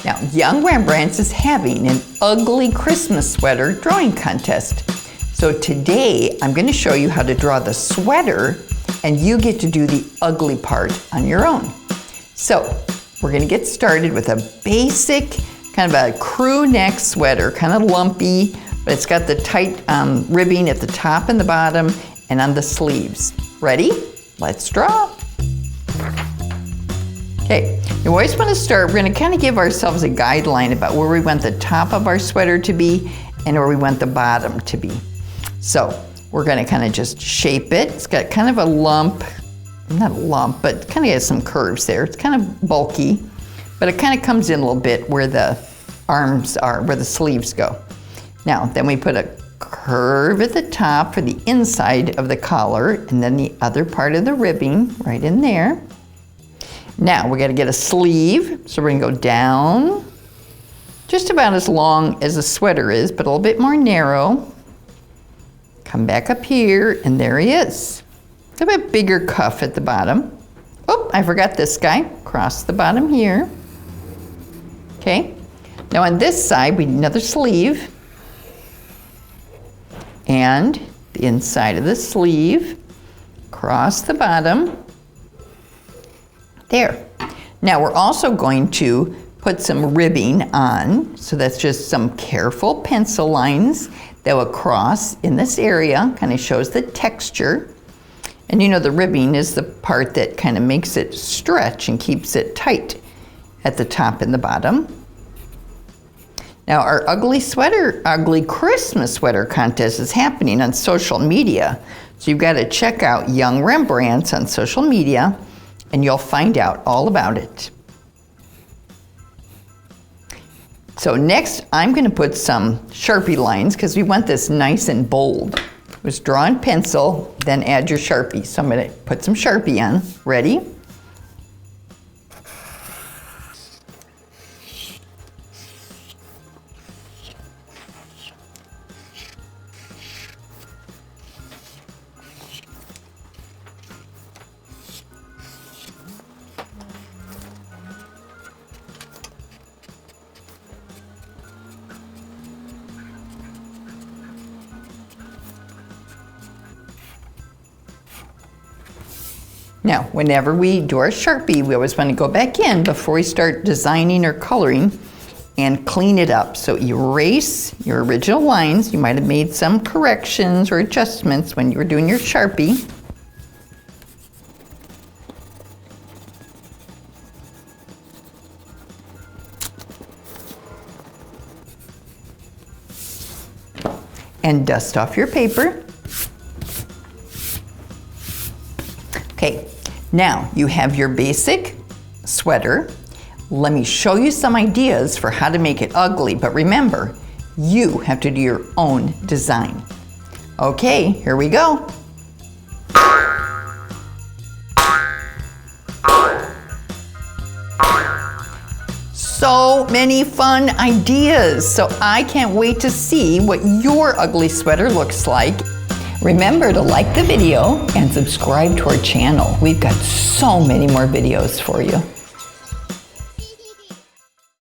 Now, Young Rembrandts is having an ugly Christmas sweater drawing contest. So today, I'm going to show you how to draw the sweater, and you get to do the ugly part on your own. So, we're going to get started with a basic, kind of a crew neck sweater, kind of lumpy, but it's got the tight ribbing at the top and the bottom, and on the sleeves. Ready? Let's draw. Okay, you always want to start, we're going to kind of give ourselves a guideline about where we want the top of our sweater to be and where we want the bottom to be. So we're going to kind of just shape it. It's got kind of a lump, not a lump, but kind of has some curves there. It's kind of bulky, but it kind of comes in a little bit where the arms are, where the sleeves go. Now, then we put a curve at the top for the inside of the collar, and then the other part of the ribbing right in there. Now we're going to get a sleeve, so we're going to go down just about as long as the sweater is, but a little bit more narrow. Come back up here, and there he is. A bit bigger cuff at the bottom. Oh, I forgot this guy. Cross the bottom here. Okay. Now on this side, we need another sleeve. And the inside of the sleeve. Cross the bottom. There. Now we're also going to put some ribbing on, so that's just some careful pencil lines that will cross in this area, kind of shows the texture. And you know the ribbing is the part that kind of makes it stretch and keeps it tight at the top and the bottom. Now our ugly Christmas sweater contest is happening on social media. So you've got to check out Young Rembrandts on social media, and you'll find out all about it. So next, I'm going to put some Sharpie lines because we want this nice and bold. Just draw in pencil, then add your Sharpie. So I'm going to put some Sharpie on. Ready? Now, whenever we do our Sharpie, we always want to go back in before we start designing or coloring and clean it up. So erase your original lines. You might have made some corrections or adjustments when you were doing your Sharpie. And dust off your paper. Okay. Now, you have your basic sweater. Let me show you some ideas for how to make it ugly, but remember, you have to do your own design. Okay, here we go. So many fun ideas, so I can't wait to see what your ugly sweater looks like. Remember to like the video and subscribe to our channel. We've got so many more videos for you.